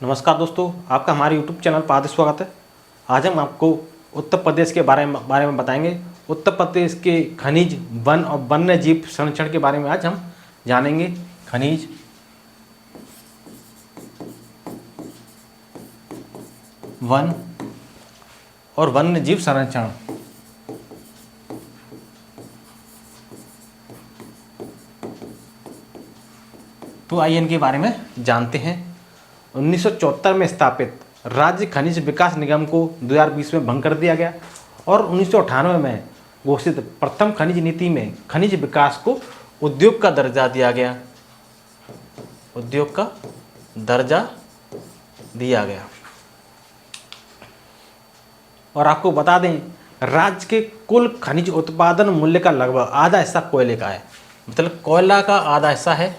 नमस्कार दोस्तों, आपका हमारे YouTube चैनल पर हार्दिक स्वागत है। आज हम आपको उत्तर प्रदेश के बारे में बताएंगे। उत्तर प्रदेश के खनिज, वन और वन्य जीव संरक्षण के बारे में आज हम जानेंगे। खनिज, वन और वन्य जीव संरक्षण। तो आइए इनके बारे में जानते हैं। 1974 में स्थापित राज्य खनिज विकास निगम को 2020 में भंग कर दिया गया और 1998 में घोषित प्रथम खनिज नीति में खनिज विकास को उद्योग का दर्जा दिया गया। उद्योग का दर्जा दिया गया। और आपको बता दें, राज्य के कुल खनिज उत्पादन मूल्य का लगभग आधा हिस्सा कोयले का है। मतलब कोयला का आधा हिस्सा है,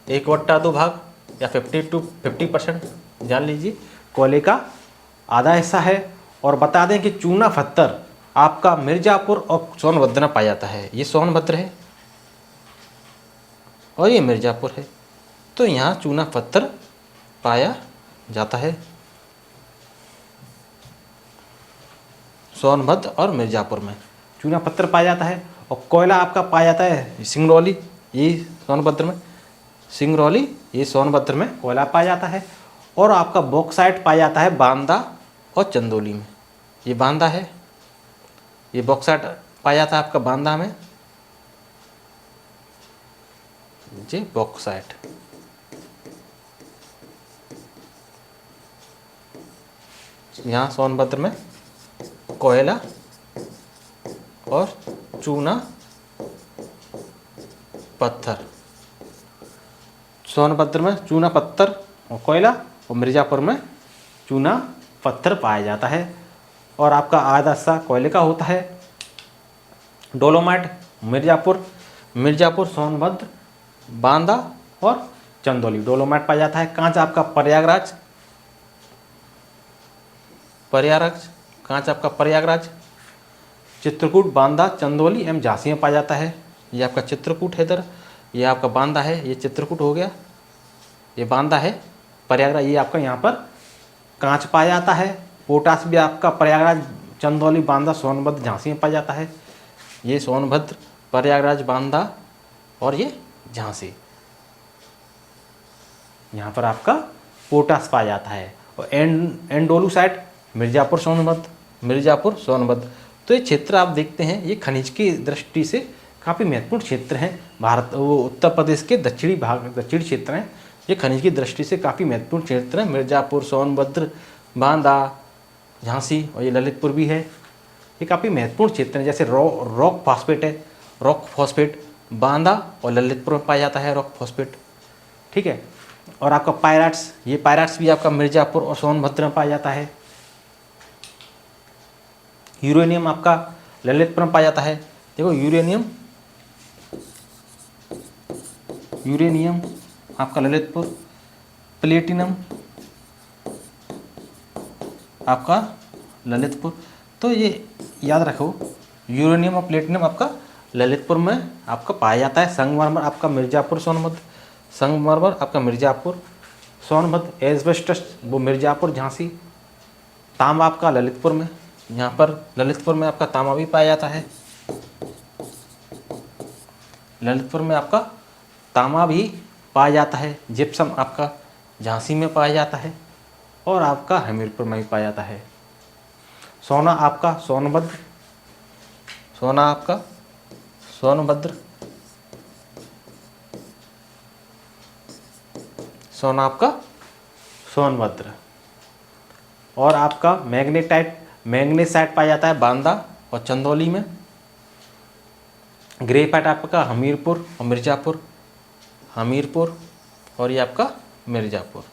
1/2 भाग या 50% जान लीजिए, कोयले का आधा हिस्सा है। और बता दें कि चूना पत्थर आपका मिर्ज़ापुर और सोनभद्र में पाया जाता है। ये सोनभद्र है और ये मिर्ज़ापुर है, तो यहाँ चूना पत्थर पाया जाता है। सोनभद्र और मिर्ज़ापुर में चूना पत्थर पाया जाता है। और कोयला आपका पाया जाता है सिंगरौली, ये सोनभद्र में, सिंगरौली ये सोनभद्र में कोयला पाया जाता है। और आपका बॉक्साइट पाया जाता है बांदा और चंदौली में। ये बांदा है, ये बॉक्साइट पाया जाता है आपका बांदा में, ये बॉक्साइट। यहाँ सोनभद्र में कोयला और चूना पत्थर, सोनभद्र में चूना पत्थर और कोयला, और मिर्ज़ापुर में चूना पत्थर पाया जाता है। और आपका आधा हिस्सा कोयले का होता है। डोलोमाइट मिर्ज़ापुर, सोनभद्र, बांदा और चंदौली डोलोमाइट पाया जाता है। कांच आपका प्रयागराज, चित्रकूट, बांदा, चंदौली एवं झांसी में पाया जाता है। ये आपका चित्रकूट है इधर, ये आपका बांदा है, ये चित्रकूट हो गया, ये बांदा है। प्रयागराज ये आपका यहाँ पर कांच पाया जाता है। पोटास भी आपका प्रयागराज, चंदौली, बांदा, सोनभद्र, झांसी में पाया जाता है। ये सोनभद्र, प्रयागराज, बांदा और ये झांसी, यहाँ पर आपका पोटास पाया जाता है। और एंडोलूसाइट मिर्ज़ापुर, सोनभद्र। तो ये क्षेत्र आप देखते हैं, ये खनिज की दृष्टि से काफ़ी महत्वपूर्ण क्षेत्र हैं। उत्तर प्रदेश के दक्षिणी क्षेत्र हैं। ये खनिज की दृष्टि से काफ़ी महत्वपूर्ण क्षेत्र हैं। मिर्ज़ापुर, सोनभद्र, बांदा, झांसी और ये ललितपुर भी है। ये काफ़ी महत्वपूर्ण क्षेत्र हैं। जैसे रॉक फॉस्फेट बांदा और ललितपुर में पाया जाता है, रॉक फॉस्फेट, ठीक है। और आपका पायराट्स भी आपका मिर्ज़ापुर और सोनभद्र में पाया जाता है। यूरेनियम आपका ललितपुर में पाया जाता है। देखो यूरेनियम आपका ललितपुर, प्लेटिनम आपका ललितपुर। तो ये याद रखो, यूरेनियम और प्लेटिनम आपका ललितपुर में आपका पाया जाता है। संगमरमर आपका मिर्ज़ापुर, सोनभद्र, एस्बेस्टस वो मिर्ज़ापुर, झांसी। तांबा आपका ललितपुर में, यहाँ पर ललितपुर में आपका तांबा भी पाया जाता है। ललितपुर में आपका तांबा भी पाया जाता है। जिप्सम आपका झांसी में पाया जाता है और आपका हमीरपुर में भी पाया जाता है। सोना आपका सोनभद्र, और आपका मैग्नेसाइट पाया जाता है बांदा और चंदौली में। ग्रेफाइट आपका हमीरपुर और मिर्ज़ापुर, और ये आपका मिर्ज़ापुर।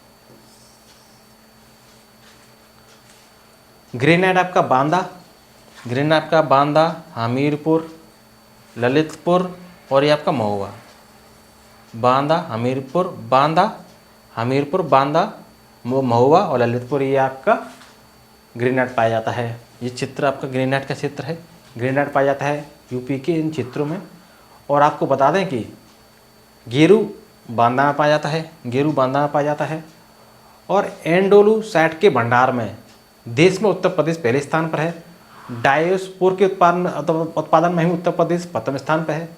ग्रेनाइट आपका बांदा, हमीरपुर, ललितपुर और ये आपका महुआ। महुआ और ललितपुर, ये आपका ग्रेनाइट पाया जाता है। ये क्षेत्र आपका ग्रेनाइट का क्षेत्र है। ग्रेनाइट पाया जाता है यूपी के इन क्षेत्रों में। और आपको बता दें कि गेरू बांदा में पाया जाता है, गेरू बांदा में पाया जाता है। और एंडोलूसाइड के भंडार में देश में उत्तर प्रदेश पहले स्थान पर है। डायोस्पोर के उत्पादन में भी उत्तर प्रदेश प्रथम स्थान पर है।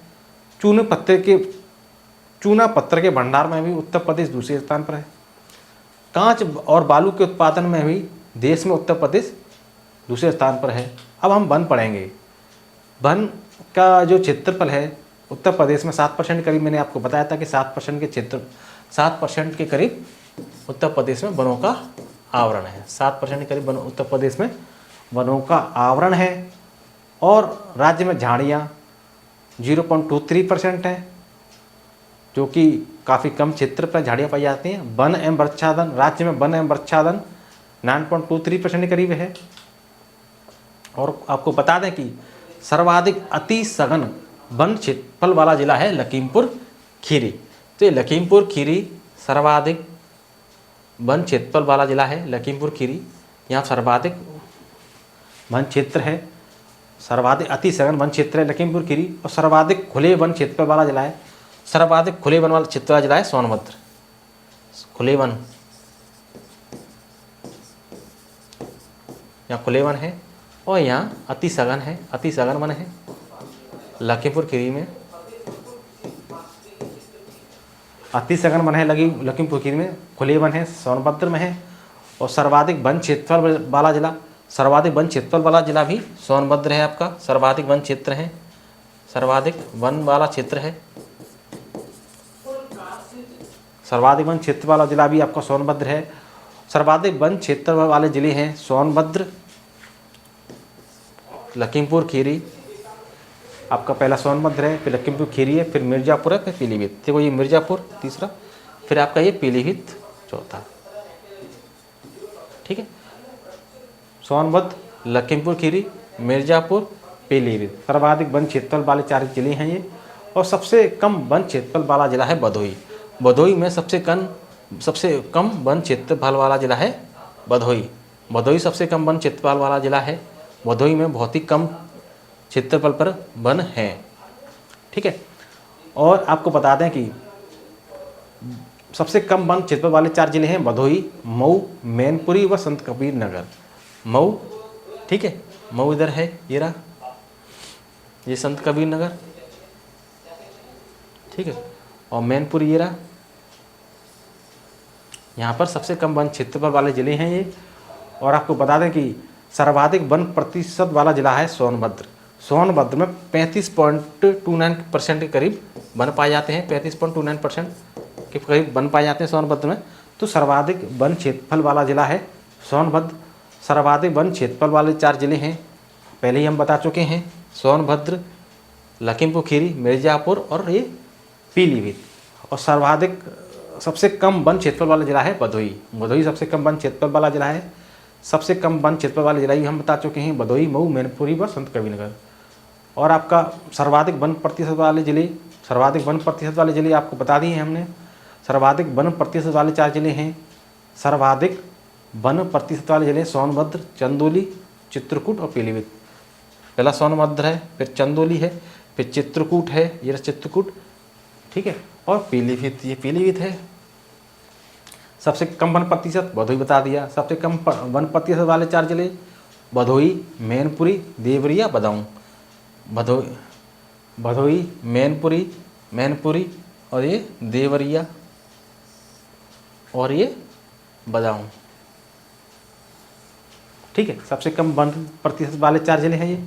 चूना पत्थर के भंडार में भी उत्तर प्रदेश दूसरे स्थान पर है। कांच और बालू के उत्पादन में भी देश में उत्तर प्रदेश दूसरे स्थान पर है। अब हम वन पढ़ेंगे। वन का जो क्षेत्रफल है उत्तर प्रदेश में 7% करीब, मैंने आपको बताया था कि 7% के करीब उत्तर प्रदेश में वनों का आवरण है। 7% के करीब उत्तर प्रदेश में वनों का आवरण है। और राज्य में झाड़ियाँ 0.23% है, जो कि काफ़ी कम क्षेत्र पर झाड़ियाँ पाई जाती हैं। वन एवं वृक्षादन, राज्य में वन एवं वृक्षादन 9.23% के करीब है। और आपको बता दें कि सर्वाधिक अति सघन वन क्षेत्रफल वाला जिला है लखीमपुर खीरी। तो ये लखीमपुर खीरी सर्वाधिक वन क्षेत्रफल वाला जिला है। लखीमपुर खीरी यहाँ सर्वाधिक वन क्षेत्र है, सर्वाधिक अति सघन वन क्षेत्र है लखीमपुर खीरी। और सर्वाधिक खुले वन क्षेत्रफल वाला जिला है, सर्वाधिक खुले वन वाला क्षेत्र वाला जिला है सोनभद्र। खुले वन, यहाँ खुले वन है और यहाँ अति सघन है, अति सघन वन है लखीमपुर खीरी में। अति सघन वन है लखीमपुर खीरी में, खुले वन है सोनभद्र में है। और सर्वाधिक वन क्षेत्रफल वाला जिला, सर्वाधिक वन क्षेत्रफल वाला जिला भी सोनभद्र है आपका। सर्वाधिक वन क्षेत्र है, सर्वाधिक वन वाला क्षेत्र है, सर्वाधिक वन क्षेत्र वाला जिला भी आपका सोनभद्र है। सर्वाधिक वन क्षेत्र वाले जिले हैं सोनभद्र, लखीमपुर खीरी, आपका पहला सोनभद्र है, फिर लखीमपुर खीरी है, फिर मिर्ज़ापुर है, फिर पीलीभीत। देखो ये मिर्ज़ापुर तीसरा, फिर आपका ये पीलीभीत चौथा। ठीक है, सोनभद्र, लखीमपुर खीरी, मिर्ज़ापुर, पीलीभीत सर्वाधिक वन क्षेत्रफल वाले 4 जिले हैं ये। और सबसे कम वन क्षेत्रफल वाला जिला है भदोही। भदोही में सबसे कम वन क्षेत्रफल वाला जिला है भदोही। भदोही सबसे कम वन क्षेत्रफल वाला जिला है। भदोही में बहुत ही कम क्षेत्रफल पर वन है। ठीक है, और आपको बता दें कि सबसे कम वन क्षेत्रफल वाले 4 जिले हैं भदोही, मऊ, मैनपुरी व संत कबीर नगर। मऊ, ठीक है, मऊ इधर है, ये रहा, ये संत कबीर नगर, ठीक है, और मैनपुरी ये रहा। यहाँ पर सबसे कम वन क्षेत्रफल वाले जिले हैं ये। और आपको बता दें कि सर्वाधिक वन प्रतिशत वाला जिला है सोनभद्र। सोनभद्र में 35.29% के करीब वन पाए जाते हैं, 35.29% के करीब वन पाए जाते हैं सोनभद्र में। तो सर्वाधिक वन क्षेत्रफल वाला जिला है सोनभद्र। सर्वाधिक वन क्षेत्रफल वाले 4 जिले हैं, पहले ही हम बता चुके हैं, सोनभद्र, लखीमपुर खीरी, मिर्ज़ापुर और ये पीलीभीत। और सर्वाधिक सबसे कम वन क्षेत्रफल वाला जिला है भदोही। भदोही सबसे कम वन क्षेत्रफल वाला जिला है। सबसे कम वन क्षेत्रफल वाले जिला ही हम बता चुके हैं, भदोही, मऊ, मैनपुरी व संत कबीर नगर। और आपका सर्वाधिक वन प्रतिशत वाले जिले, सर्वाधिक वन प्रतिशत वाले जिले आपको बता दिए हैं हमने। सर्वाधिक वन प्रतिशत वाले 4 जिले हैं। सर्वाधिक वन प्रतिशत वाले जिले सोनभद्र, चंदौली, चित्रकूट और पीलीभीत। पहला सोनभद्र है, फिर चंदौली है, फिर चित्रकूट है, ये चित्रकूट, ठीक है, और पीलीभीत, ये पीलीभीत है। सबसे कम वन प्रतिशत भदोही बता दिया। सबसे कम वन प्रतिशत वाले 4 जिले भदोही, मैनपुरी, देवरिया, बदाऊं। भदोही, मैनपुरी और ये देवरिया और ये बदाऊं। ठीक है, सबसे कम वन प्रतिशत वाले 4 जिले हैं ये।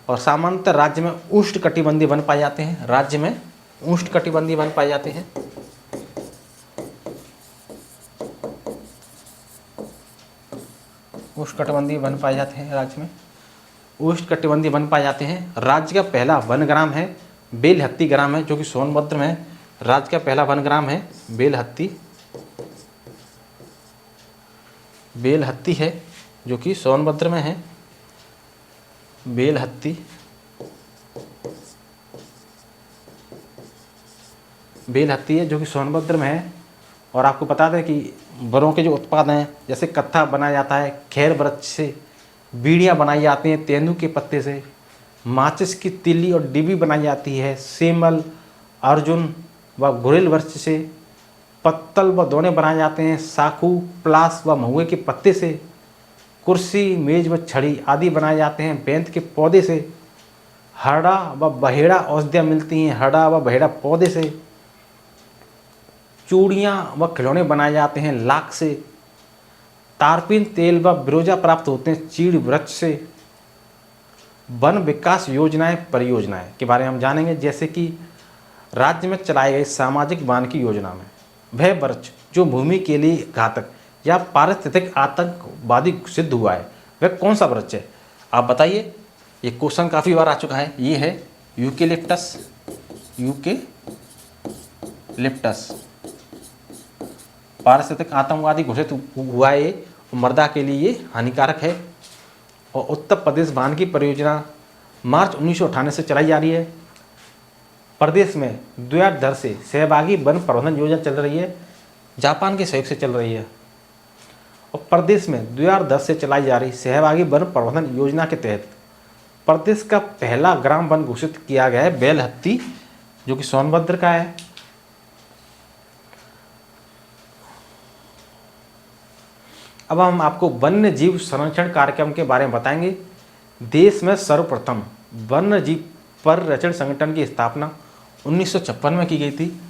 और सामान्यतः राज्य में उष्णकटिबंधीय वन पाए जाते हैं। राज्य में उष्णकटिबंधीय वन पाए जाते हैं। उष्णकटिबंधीय वन पाए जाते हैं राज्य में, उष्णकटिबंधीय वन पाए जाते हैं। राज्य का पहला वनग्राम है बेलहत्ती ग्राम है, जो कि सोनभद्र में है। राज्य का पहला वनग्राम है बेलहत्ती है, जो कि सोनभद्र में है। बेलहत्ती है, जो कि सोनभद्र में है। और आपको बता दें कि वनों के जो उत्पाद हैं, जैसे कत्था बनाया जाता है खैर वृक्ष से, बीड़ियाँ बनाई जाती हैं तेंदू के पत्ते से, माचिस की तिल्ली और डिब्बी बनाई जाती है सेमल, अर्जुन व गुरेल वृक्ष से। पत्तल व दोने बनाए जाते हैं साखू, पलास व महुए के पत्ते से। कुर्सी, मेज व छड़ी आदि बनाए जाते हैं बेंत के पौधे से। हरड़ा व बहेड़ा औषधियाँ मिलती हैं हरड़ा व बहेड़ा पौधे से। चूड़ियाँ व खिलौने बनाए जाते हैं लाख से। तारपीन, तेल व बिरोजा प्राप्त होते हैं चीड़ वृक्ष से। वन विकास योजनाएं, परियोजनाएं के बारे में हम जानेंगे, जैसे कि राज्य में चलाई गई सामाजिक वन की योजना में वह वृक्ष जो भूमि के लिए घातक या पारिस्थितिक आतंकवादी सिद्ध हुआ है वह कौन सा वृक्ष है, आप बताइए। ये क्वेश्चन काफ़ी बार आ चुका है। ये है यूकेलिप्टस। यूकेलिप्टस पारिस्थितिक आतंकवादी घोषित हुआ है ये, मृदा के लिए ये हानिकारक है। और उत्तर प्रदेश वन की परियोजना मार्च 1998 से चलाई जा रही है। प्रदेश में द्वितीय दर से सहभागी वन प्रबंधन योजना चल रही है, जापान के सहयोग से चल रही है। और प्रदेश में द्वितीय दर से चलाई जा रही सहभागी वन प्रबंधन योजना के तहत प्रदेश का पहला ग्राम वन घोषित किया गया है बेलहत्ती, जो कि सोनभद्र का है। अब हम आपको वन्य जीव संरक्षण कार्यक्रम के बारे में बताएंगे। देश में सर्वप्रथम वन्य जीव परिरक्षण संगठन की स्थापना 1956 में की गई थी,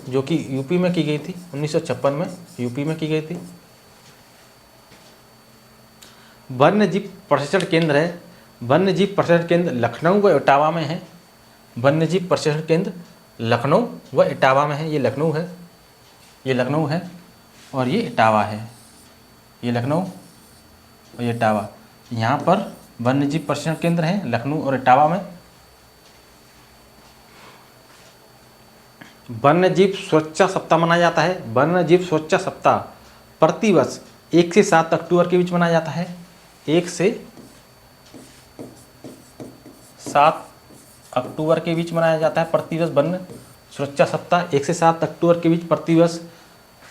जो कि यूपी में की गई थी। 1956 में यूपी में की गई थी। वन्य जीव प्रशिक्षण केंद्र है। वन्य जीव प्रशिक्षण केंद्र लखनऊ व इटावा में है। वन्य जीव प्रशिक्षण केंद्र लखनऊ व इटावा में है। ये लखनऊ है, ये लखनऊ है और ये इटावा है। ये लखनऊ और ये इटावा, यहाँ पर वन्य जीव प्रशिक्षण केंद्र हैं लखनऊ और इटावा में। वन्य जीव सुरक्षा सप्ताह मनाया जाता है। वन्य जीव सुरक्षा सप्ताह प्रतिवर्ष 1 से 7 अक्टूबर के बीच मनाया जाता है। 1 से 7 अक्टूबर के बीच मनाया जाता है प्रतिवर्ष वन्य सुरक्षा सप्ताह। 1 से 7 अक्टूबर के बीच प्रतिवर्ष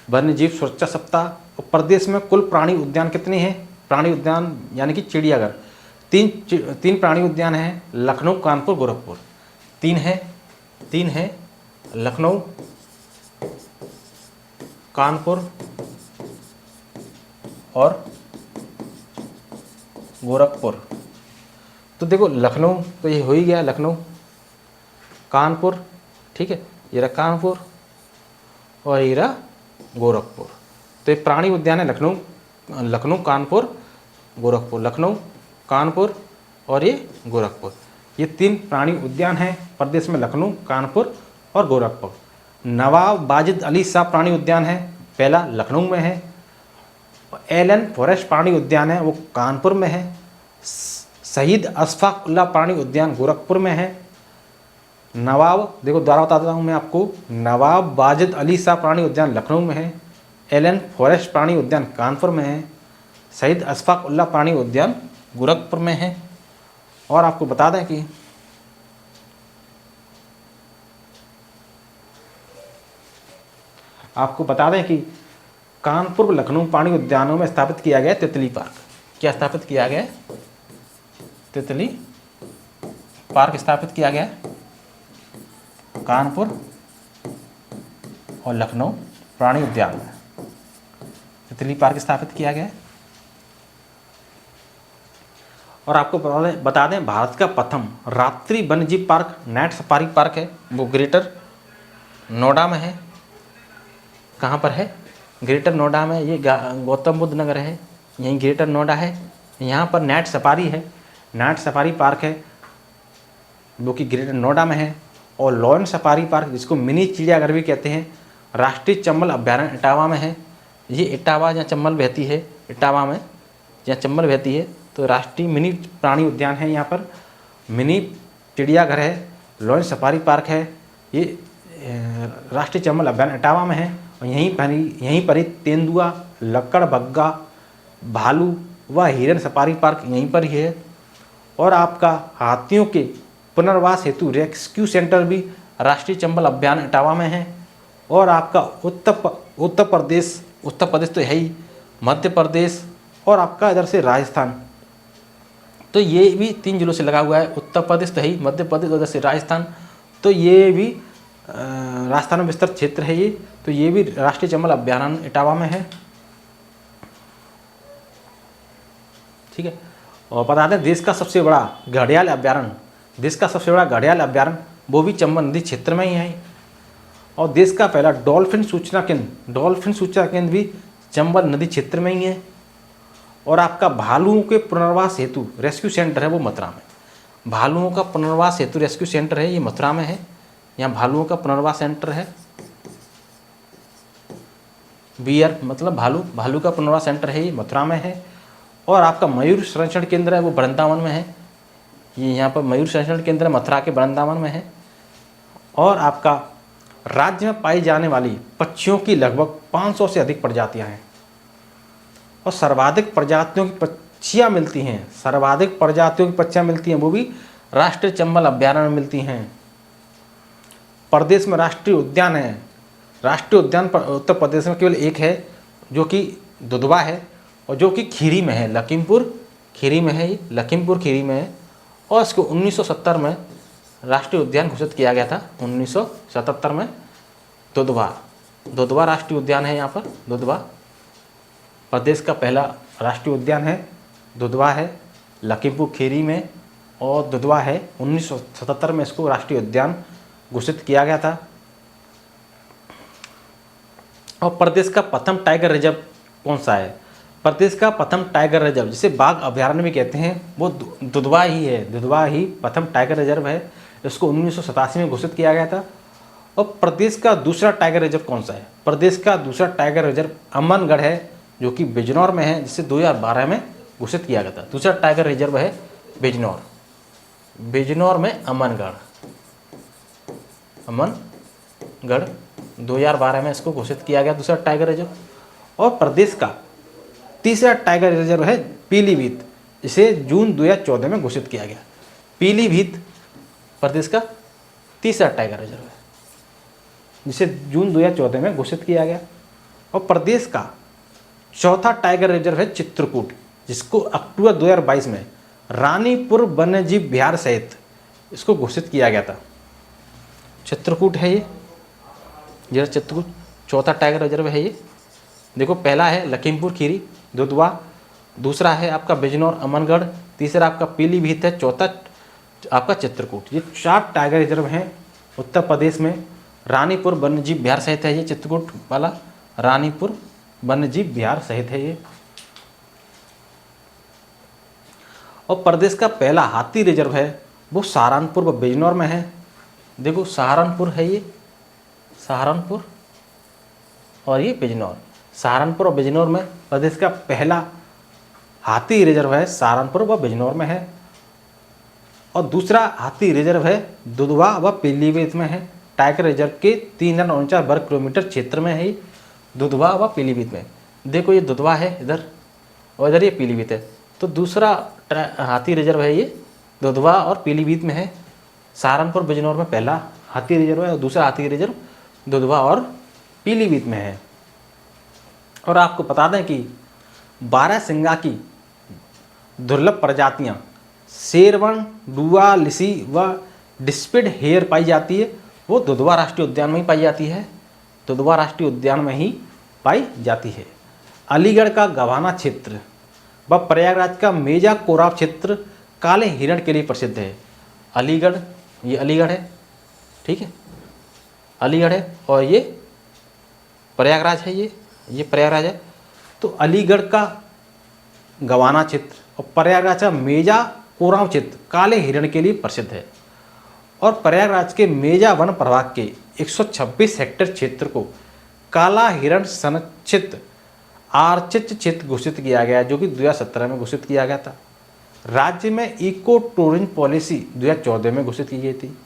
वन्य जीव सुरक्षा सप्ताह। और प्रदेश में कुल प्राणी उद्यान कितने हैं? प्राणी उद्यान यानी कि चिड़ियाघर तीन प्राणी उद्यान हैं, लखनऊ, कानपुर, गोरखपुर। तीन है लखनऊ, कानपुर और गोरखपुर। तो देखो लखनऊ तो ये हो ही गया, लखनऊ, कानपुर, ठीक है, ये रहा कानपुर और ये रहा गोरखपुर। तो ये प्राणी उद्यान है लखनऊ, कानपुर, गोरखपुर। लखनऊ, कानपुर और ये गोरखपुर, ये 3 प्राणी उद्यान हैं प्रदेश में, लखनऊ, कानपुर और गोरखपुर। नवाब वाजिद अली शाह प्राणी उद्यान है, पहला लखनऊ में है। एलन फॉरेस्ट प्राणी उद्यान है, वो कानपुर में है। शहीद अशफाक उल्लाह प्राणी उद्यान गोरखपुर में है। नवाब, देखो दोबारा बताता हूँ मैं आपको, नवाब वाजिद अली शाह प्राणी उद्यान लखनऊ में है। एलन फॉरेस्ट प्राणी उद्यान कानपुर में है। शहीद अशफाक उल्लाह प्राणी उद्यान गोरखपुर में है। और आपको बता दें कि कानपुर व लखनऊ प्राणी उद्यानों में स्थापित किया गया तितली पार्क। क्या स्थापित किया गया? तितली पार्क स्थापित किया गया कानपुर और लखनऊ प्राणी उद्यान में, तितली पार्क स्थापित किया गया। और आपको बता दें भारत का प्रथम रात्रि वन्यजीव पार्क नाइट सफारी पार्क है, वो ग्रेटर नोएडा में है। कहाँ पर है? ग्रेटर नोएडा में। ये गौतम बुद्ध नगर है, यहीं ग्रेटर नोएडा है। यहाँ पर नाइट सफारी है, नाइट सफारी पार्क है जो कि ग्रेटर नोएडा में है। और लॉयन सफारी पार्क, जिसको मिनी चिड़ियाघर भी कहते हैं, राष्ट्रीय चंबल अभ्यारण्य इटावा में है। ये इटावा जहाँ चंबल बहती है, इटावा में जहाँ चंबल बहती है, तो राष्ट्रीय मिनी प्राणी उद्यान है। यहाँ पर मिनी चिड़ियाघर है, लॉयन सफारी पार्क है। ये राष्ट्रीय चंबल अभ्यारण्य इटावा में है। और यहीं पर ही तेंदुआ, लक्कड़बग्गा, भालू व हिरन सफारी पार्क यहीं पर ही है। और आपका हाथियों के पुनर्वास हेतु रेस्क्यू सेंटर भी राष्ट्रीय चंबल अभ्यारण्य इटावा में है। और आपका उत्तर प्रदेश तो है ही, मध्य प्रदेश और आपका इधर से राजस्थान, तो ये भी 3 जिलों से लगा हुआ है। उत्तर प्रदेश तो है ही, मध्य प्रदेश और इधर से राजस्थान, तो ये भी राजस्थान में विस्तृत क्षेत्र है ये। तो ये भी राष्ट्रीय चंबल अभयारण्य इटावा में है। ठीक है। और बता दें देश का सबसे बड़ा घड़ियाल अभयारण्य, देश का सबसे बड़ा घड़ियाल अभयारण्य वो भी चंबल नदी क्षेत्र में ही है। और देश का पहला डॉल्फिन सूचना केंद्र भी चंबल नदी क्षेत्र में ही है। और आपका भालुओं के पुनर्वास हेतु रेस्क्यू सेंटर है वो मथुरा में। भालुओं का पुनर्वास हेतु रेस्क्यू सेंटर है ये मथुरा में है। यहाँ भालुओं का पुनर्वास सेंटर है। बियर मतलब भालू का पुनर्वास सेंटर है ये मथुरा में है। और आपका मयूर संरक्षण केंद्र है वो वृंदावन में है। ये यहाँ पर मयूर संरक्षण केंद्र मथुरा के वृंदावन में है। और आपका राज्य में पाई जाने वाली पक्षियों की लगभग 500 से अधिक प्रजातियां हैं। और सर्वाधिक प्रजातियों की पक्षियां मिलती हैं वो भी राष्ट्रीय चंबल अभयारण्य में मिलती हैं। प्रदेश में राष्ट्रीय उद्यान है। राष्ट्रीय उद्यान उत्तर प्रदेश में केवल एक है जो कि दुधवा है और जो कि खीरी में है, लखीमपुर खीरी में है। ये लखीमपुर खीरी में है। और इसको 1970 में राष्ट्रीय उद्यान घोषित किया गया था। 1977 में दुधवा राष्ट्रीय उद्यान है। यहाँ पर दुधवा प्रदेश का पहला राष्ट्रीय उद्यान है। दुधवा है लखीमपुर खीरी में और दुधवा है। 1977 में इसको राष्ट्रीय उद्यान घोषित किया गया था। और प्रदेश का प्रथम टाइगर रिजर्व कौन सा है? प्रदेश का प्रथम टाइगर रिजर्व जिसे बाघ अभयारण्य भी कहते हैं वो दुधवा ही है। दुधवा ही प्रथम टाइगर रिजर्व है। इसको 1987 में घोषित किया गया था। और प्रदेश का दूसरा टाइगर रिजर्व कौन सा है? प्रदेश का दूसरा टाइगर रिजर्व अमनगढ़ है जो कि बिजनौर में है, जिसे 2012 में घोषित किया गया था। दूसरा टाइगर रिजर्व है बिजनौर में अमनगढ़ 2012 में इसको घोषित किया गया दूसरा टाइगर रिजर्व। और प्रदेश का तीसरा टाइगर रिजर्व है पीलीभीत, इसे जून 2014 में घोषित किया गया। पीलीभीत प्रदेश का तीसरा टाइगर रिजर्व है जिसे जून 2014 में घोषित किया गया। और प्रदेश का चौथा टाइगर रिजर्व है चित्रकूट, जिसको अक्टूबर 2022 में रानीपुर वन्यजीव विहार सहित इसको घोषित किया गया था। चित्रकूट है ये चित्रकूट चौथा टाइगर रिजर्व है ये। देखो पहला है लखीमपुर खीरी दुधवा, दूसरा है आपका बिजनौर अमनगढ़, तीसरा आपका पीलीभीत है, चौथा आपका चित्रकूट। ये 4 टाइगर रिजर्व हैं उत्तर प्रदेश में। रानीपुर वन्यजीव विहार सहित है ये चित्रकूट वाला, रानीपुर वन्यजीव विहार सहित है ये। और प्रदेश का पहला हाथी रिजर्व है वो सहारनपुर व बिजनौर में है। देखो सहारनपुर है ये, सहारनपुर और ये बिजनौर। सहारनपुर और बिजनौर में प्रदेश का पहला हाथी रिजर्व है, सहारनपुर व बिजनौर में है। और दूसरा हाथी रिजर्व है दुधवा व पीलीभीत में है। टाइगर रिजर्व के 349 वर्ग किलोमीटर क्षेत्र में है दुधवा व पीलीभीत में। देखो ये दुधवा है इधर और इधर ये पीलीभीत है। तो दूसरा हाथी रिजर्व है ये दुधवा और पीलीभीत में है। सहारनपुर बिजनौर में पहला हाथी रिजर्व है और दूसरा हाथी रिजर्व दुधवा और पीलीभीत में है। और आपको बता दें कि 12 सिंगा की दुर्लभ प्रजातियां शेरवन, डुआ, लिसी व डिस्पिड हेयर पाई जाती है वो दुधवा राष्ट्रीय उद्यान में ही पाई जाती है। दुधवा राष्ट्रीय उद्यान में ही पाई जाती है। अलीगढ़ का गवाना क्षेत्र व प्रयागराज का मेजा कोराव क्षेत्र काले हिरण के लिए प्रसिद्ध है। अलीगढ़, ये अलीगढ़ है, ठीक है, अलीगढ़ है। और ये प्रयागराज है, ये प्रयागराज है। तो अलीगढ़ का गवाना क्षेत्र और प्रयागराज का मेजा कोराव क्षेत्र काले हिरण के लिए प्रसिद्ध है। और प्रयागराज के मेजा वन प्रभाग के 126 हेक्टेयर क्षेत्र को काला हिरण संरक्षित आरक्षित क्षेत्र घोषित किया गया, जो कि 2017 में घोषित किया गया था। राज्य में इको टूरिज्म पॉलिसी 2014 में घोषित की गई थी।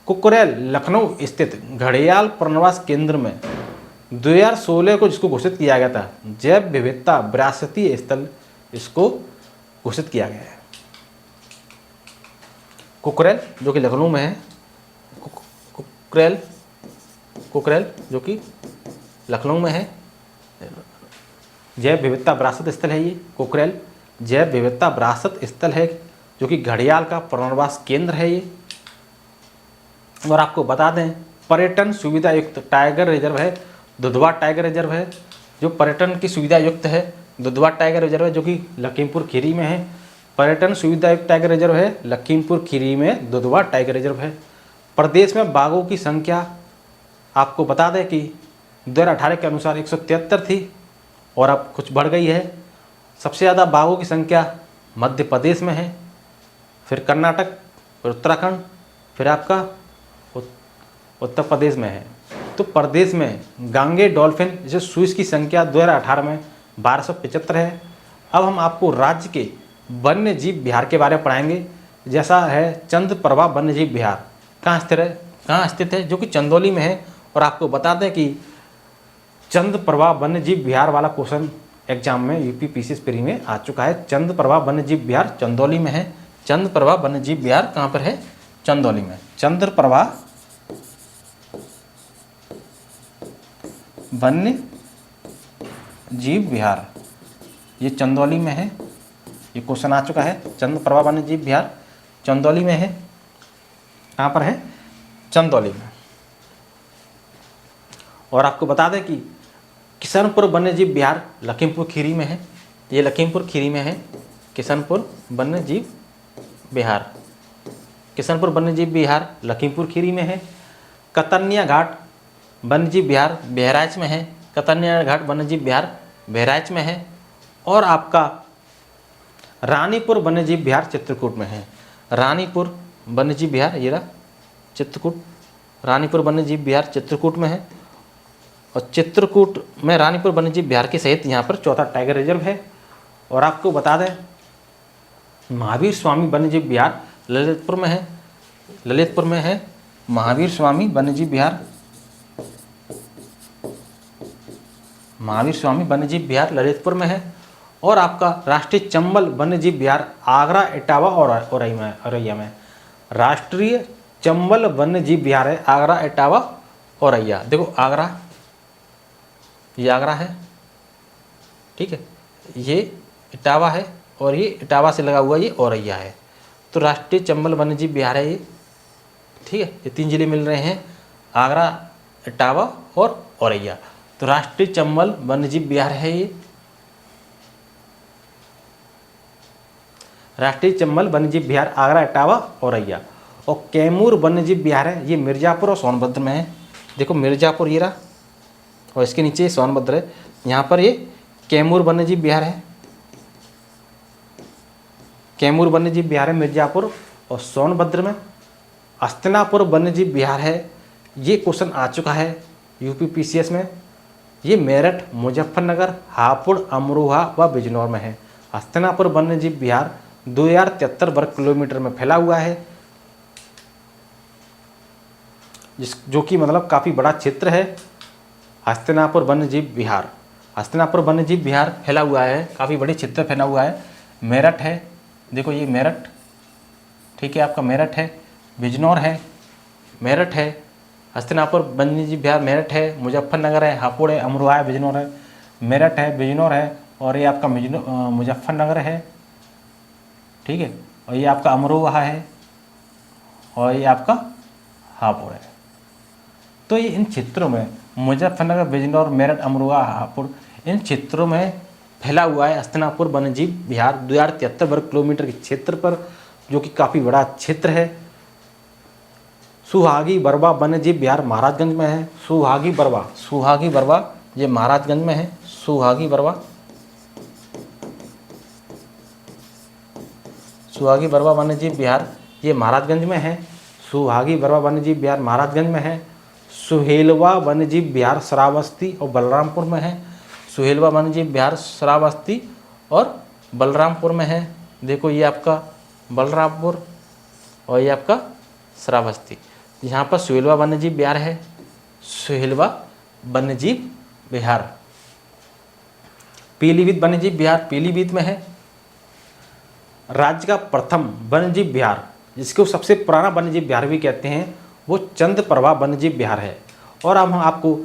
कुकरेल लखनऊ स्थित घड़ियाल पुनर्वास केंद्र में 2016 को जिसको घोषित किया गया था जैव विविधता विरासतीय स्थल, इसको घोषित किया गया है। कुकरेल जो कि लखनऊ में है, कुकरेल जो कि लखनऊ में है, जैव विविधता विरासत स्थल है ये। कुकरेल जैव विविधता विरासत स्थल है जो कि घड़ियाल का पुनर्वास केंद्र है ये। और आपको बता दें पर्यटन सुविधा युक्त टाइगर रिजर्व है दुधवा टाइगर रिजर्व है, जो पर्यटन की सुविधा युक्त है दुधवा टाइगर रिजर्व है, जो कि लखीमपुर खीरी में है। पर्यटन सुविधा युक्त टाइगर रिजर्व है लखीमपुर खीरी में दुधवा टाइगर रिजर्व है। प्रदेश में बाघों की संख्या आपको बता दें कि 2018 के अनुसार 173 थी और अब कुछ बढ़ गई है। सबसे ज़्यादा बाघों की संख्या मध्य प्रदेश में है, फिर कर्नाटक, फिर उत्तराखंड, फिर आपका उत्तर प्रदेश में है। तो प्रदेश में गांगे डॉल्फिन जैसे सुइस की संख्या 2018 में 1275 है। अब हम आपको राज्य के वन्य जीव विहार के बारे में पढ़ाएंगे, जैसा है चंद्रप्रभा वन्य जीव विहार। कहाँ स्थित है, जो कि चंदौली में है। और आपको बता दें कि चंद्रप्रभा वन्य जीव विहार वाला क्वेश्चन एग्जाम में यूपी पीसीएस प्री में आ चुका है। चंद्रप्रभा वन्य जीव विहार चंदौली में है। चंद्रप्रभा वन्य जीव विहार कहाँ पर है, चंदौली में। चंद्रप्रभा वन्य जीव विहार ये चंदौली में है। ये क्वेश्चन आ चुका है। चंद्रप्रभा वन्य जीव विहार चंदौली में है। कहाँ पर है, चंदौली में। और आपको बता दें कि किशनपुर वन्य जीव विहार लखीमपुर खीरी में है। ये लखीमपुर खीरी में है किशनपुर वन्य जीव विहार। किशनपुर वन्य जीव विहार लखीमपुर खीरी में है। कतर्निया घाट वन्य जीव विहार बहराइच में है। कतर्निया घाट वन्य जीव विहार बहराइच में है। और आपका रानीपुर वन्य जीव विहार चित्रकूट में है। रानीपुर वन्य जीव विहार ये रहा चित्रकूट। रानीपुर वन्य जीव विहार चित्रकूट में है। और चित्रकूट में रानीपुर वन्य जीव विहार के सहित यहाँ पर चौथा टाइगर रिजर्व है। और आपको बता दें महावीर स्वामी वन्य जीव विहार ललितपुर में है। ललितपुर में है महावीर स्वामी वन्य जीव विहार। महावीर स्वामी वन्य जीव विहार ललितपुर में है। और आपका राष्ट्रीय चंबल वन्य जीव विहार आगरा, इटावा और औरैया में। राष्ट्रीय चंबल वन्य जीव विहार है आगरा, इटावा, औरैया। देखो आगरा, ये आगरा है, ठीक है, ये इटावा है और ये इटावा से लगा हुआ ये औरैया है। तो राष्ट्रीय चंबल वन्य जीव विहार है ये, ठीक है। ये 3 जिले मिल रहे हैं, आगरा, इटावा और औरैया। तो राष्ट्रीय चंबल वन्य जीव विहार है ये। राष्ट्रीय चंबल वन्य जीव विहार आगरा, इटावा, औरैया। और कैमूर वन्य जीव विहार है ये मिर्ज़ापुर और सोनभद्र में है। देखो मिर्ज़ापुर ये रहा और इसके नीचे सोनभद्र है। यहाँ पर ये कैमूर वन्य जीव विहार है। कैमूर वन्य जीव विहार है मिर्ज़ापुर और सोनभद्र में। हस्तिनापुर वन्य जीव विहार है, ये क्वेश्चन आ चुका है यूपी पीसीएस में। ये मेरठ, मुजफ्फरनगर, हापुड़, अमरोहा व बिजनौर में है। हस्तिनापुर वन्य जीव विहार 2073 वर्ग किलोमीटर में फैला हुआ है, जो कि मतलब काफ़ी बड़ा क्षेत्र है। हस्तिनापुर वन्य जीव विहार, हस्तिनापुर वन्य जीव विहार फैला हुआ है, काफ़ी बड़े क्षेत्र फैला हुआ है। मेरठ है, देखो ये मेरठ, ठीक है, आपका मेरठ है, बिजनौर है, मेरठ है, हस्तिनापुर वन्य जीव विहार मेरठ है, मुजफ्फरनगर है, हापुड़ है, अमरोहा है, बिजनौर है। मेरठ है, बिजनौर है और ये आपका मुजफ्फरनगर है, ठीक है। और ये आपका अमरोहा है और ये आपका हापुड़ है। तो ये इन क्षेत्रों में मुजफ्फरनगर, बिजनौर, मेरठ, अमरोहा, हापुड़, इन क्षेत्रों में फैला हुआ है हस्तिनापुर वन्य जीव विहार 2073 वर्ग किलोमीटर के क्षेत्र पर, जो कि काफ़ी बड़ा क्षेत्र है। सुहागी बरवा वन्य जीव विहार महाराजगंज में है। सुहागी बरवा ये महाराजगंज में है। सुहागी बरवा वन्य जीव विहार ये महाराजगंज में है। सुहागी बरवा वन्य जीव विहार महाराजगंज में है। सुहेलवा वन्य जीव विहार श्रावस्ती और बलरामपुर में है। सुहेलवा वन्य जीव विहार श्रावस्ती और बलरामपुर में है। देखो ये आपका बलरामपुर और ये आपका श्रावस्ती। यहाँ पर सुहेलवा वन्य जीव विहार है। सुहेलवा वन्य जीव विहार। पीलीभीत वन्य जीव विहार पीलीभीत में है। राज्य का प्रथम वन्य जीव विहार, जिसको सबसे पुराना वन्य जीव विहार भी कहते हैं, वो चंद्रप्रभा वन्य जीव विहार है। और अब हम आपको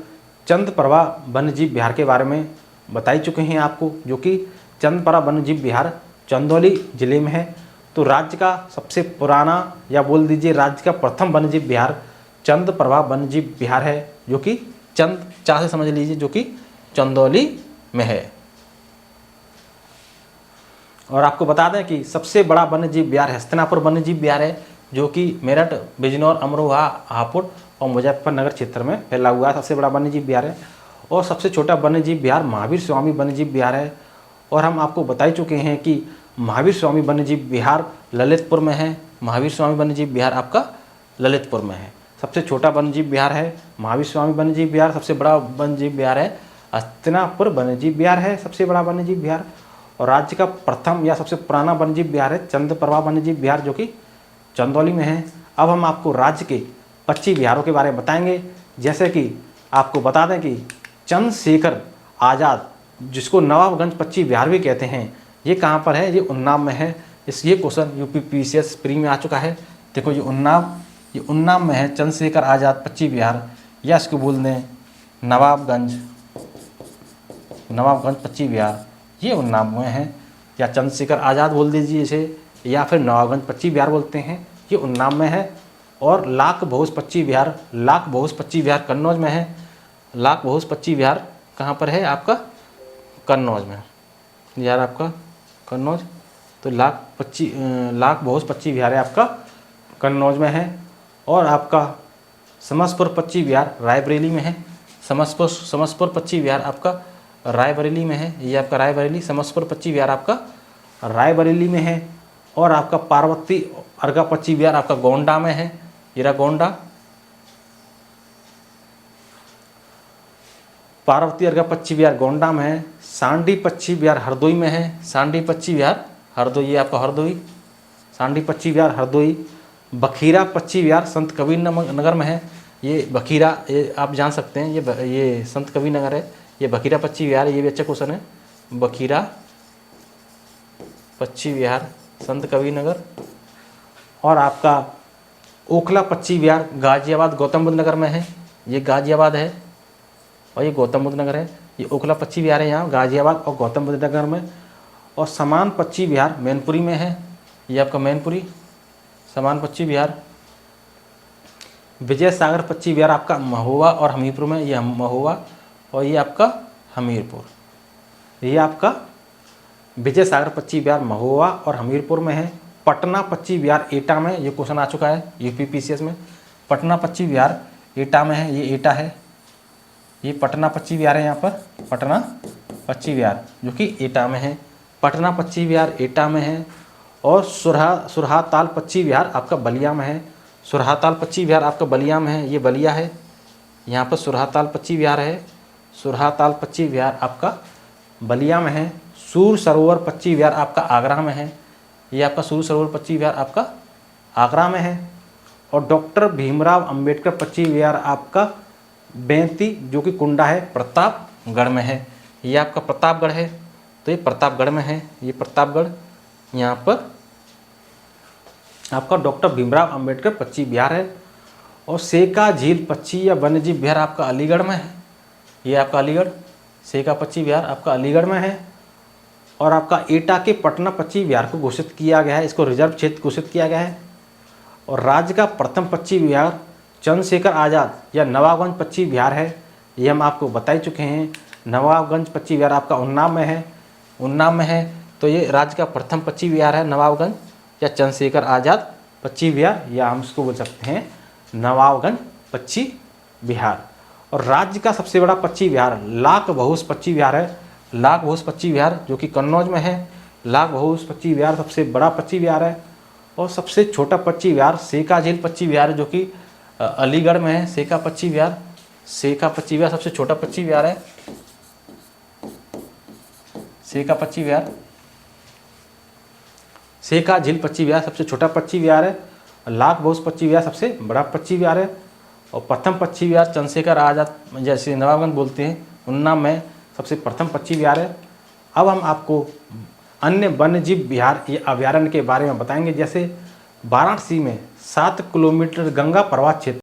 चंद्रप्रभा वन्य जीव विहार के बारे में बता ही चुके हैं आपको, जो कि चंद्रप्रभा वन्य जीव विहार चंदौली जिले में है। तो राज्य का सबसे पुराना या बोल दीजिए राज्य का प्रथम वन्य जीव विहार चंद प्रभा वन्यजीव विहार है, जो कि चंद चा से समझ लीजिए, जो कि चंदौली में है। और आपको बता दें कि सबसे बड़ा वन्यजीव विहार हस्तिनापुर वन्यजीव विहार है, जो कि मेरठ, बिजनौर, अमरोहा, हापुड़ और मुजफ्फरनगर क्षेत्र में फैला हुआ है, सबसे बड़ा वन्यजीव विहार है। और सबसे छोटा वन्यजीव विहार महावीर स्वामी वन्यजीव विहार है। और हम आपको बता ही चुके हैं कि महावीर स्वामी वन्यजीव विहार ललितपुर में है। महावीर स्वामी वन्यजीव विहार आपका ललितपुर में है। सबसे छोटा वन्यजीव विहार है महावीर स्वामी वन्यजीव विहार, सबसे बड़ा वन्यजीव विहार है हस्तिनापुर वन्यजीव विहार है, सबसे बड़ा वन्यजीव विहार। और राज्य का प्रथम या सबसे पुराना वन्यजीव विहार है चंद्रप्रभा वन्यजीव विहार, जो कि चंदौली में है। अब हम आपको राज्य के पक्षी विहारों के बारे में बताएंगे। जैसे कि आपको बता दें कि चंद्रशेखर आज़ाद, जिसको नवाबगंज पक्षी विहार भी कहते हैं, ये कहाँ पर है? ये उन्नाव में है। ये क्वेश्चन यूपीपीसीएस प्री में आ चुका है। देखो ये उन्नाव में है चंद्रशेखर आज़ाद पक्षी विहार, या इसको बोल दें नवाबगंज पक्षी विहार, ये उन्नाव में है। या चंद्रशेखर आज़ाद बोल दीजिए इसे, या फिर नवाबगंज पक्षी विहार बोलते हैं, ये उन्नाव में है। और लाख बहुस पक्षी विहार कन्नौज में है। लाख बहुस पक्षी विहार कहाँ पर है? आपका कन्नौज में यार, आपका कन्नौज। तो लाख बहुस पक्षी विहार है आपका कन्नौज में है। और आपका समसपुर पक्षी विहार रायबरेली में है। समसपुर पक्षी विहार आपका रायबरेली में है। ये आपका रायबरेली, समसपुर पक्षी विहार आपका रायबरेली में है। और आपका पार्वती अर्गा पक्षी विहार आपका गोंडा में है। ये रहा गोंडा। पार्वती अर्गा पक्षी विहार गोंडा में है। सांडी पक्षी विहार हरदोई में है। सांडी पक्षी विहार हरदोई, ये आपका हरदोई, सांडी पक्षी विहार हरदोई। बखीरा पक्षी विहार संत कबीर नगर में है। ये बखीरा, ये आप जान सकते हैं, ये संत कबीर नगर है। ये बखीरा पक्षी विहार, ये भी अच्छा क्वेश्चन है। बखीरा पक्षी विहार संत कबीर नगर। और आपका ओखला पक्षी विहार गाजियाबाद गौतम बुद्ध नगर में है। ये गाजियाबाद है और ये गौतम बुद्ध नगर है। ये ओखला पक्षी विहार है यहाँ गाजियाबाद और गौतम बुद्ध नगर में। और समान पक्षी विहार मैनपुरी में है। ये आपका मैनपुरी समान पक्षी विहार। विजय सागर पक्षी विहार आपका महोबा और हमीरपुर में। ये महोबा और ये आपका हमीरपुर। ये आपका विजय सागर पक्षी विहार महोबा और हमीरपुर में है। पटना पक्षी विहार एटा में, ये क्वेश्चन आ चुका है यूपीपीसीएस में। पटना पक्षी विहार एटा में है, ये एटा है। ये पटना पक्षी विहार है यहाँ पर, पटना पक्षी विहार जो कि एटा में है। पटना पक्षी विहार एटा में है। और सुरहाताल पक्षी विहार आपका बलिया में है। सुरहाताल पक्षी विहार आपका बलिया में है, ये बलिया है। यहाँ पर सुरहाताल पक्षी विहार है। सुरहाताल पक्षी विहार आपका बलिया में है। सूर सरोवर पक्षी विहार आपका आगरा में है। ये आपका सूर सरोवर पक्षी विहार आपका आगरा में है। और डॉक्टर भीमराव अंबेडकर पक्षी विहार आपका बेंती, जो कि कुंडा है, प्रतापगढ़ में है। ये आपका प्रतापगढ़ है, तो ये प्रतापगढ़ में है। ये प्रतापगढ़ यहाँ पर आपका डॉक्टर भीमराव अंबेडकर पक्षी विहार है। और सेका झील पक्षी या वन्यजीव विहार आपका अलीगढ़ में है। ये आपका अलीगढ़, सेका पक्षी विहार आपका अलीगढ़ में है। और आपका एटा के पटना पक्षी विहार को घोषित किया गया है, इसको रिजर्व क्षेत्र घोषित किया गया है। और राज्य का प्रथम पक्षी विहार चंद्रशेखर आज़ाद या नवाबगंज पक्षी विहार है। ये हम आपको बता ही चुके हैं। नवाबगंज पक्षी विहार आपका उन्नाव में है, उन्नाव में है। तो ये राज्य का प्रथम पक्षी विहार है नवाबगंज या चंद्रशेखर आज़ाद पक्षी विहार, या हम इसको बोल सकते हैं नवाबगंज पक्षी विहार। और राज्य का सबसे बड़ा पक्षी विहार लाख बहुस पक्षी विहार है। लाख बहुस पक्षी विहार जो कि कन्नौज में है। लाख बहुस पक्षी विहार सबसे बड़ा पक्षी विहार है। और सबसे छोटा पक्षी विहार सेका झील पक्षी विहार जो कि अलीगढ़ में है। सेका पक्षी विहार, सेका पक्षी विहार सबसे छोटा पक्षी विहार है। सेका पक्षी विहार, सेका झील पक्षी विहार सबसे छोटा पक्षी विहार है। लाख बहुस पक्षी विहार सबसे बड़ा पक्षी विहार है। और प्रथम पक्षी विहार चंद्रशेखर आज़ाद, जैसे नवाबगंज बोलते हैं, उन्नाव में सबसे प्रथम पक्षी विहार है। अब हम आपको अन्य वन्यजीव विहार या अभयारण्य के बारे में बताएंगे। जैसे वाराणसी में 7 किलोमीटर गंगा प्रवाह क्षेत्र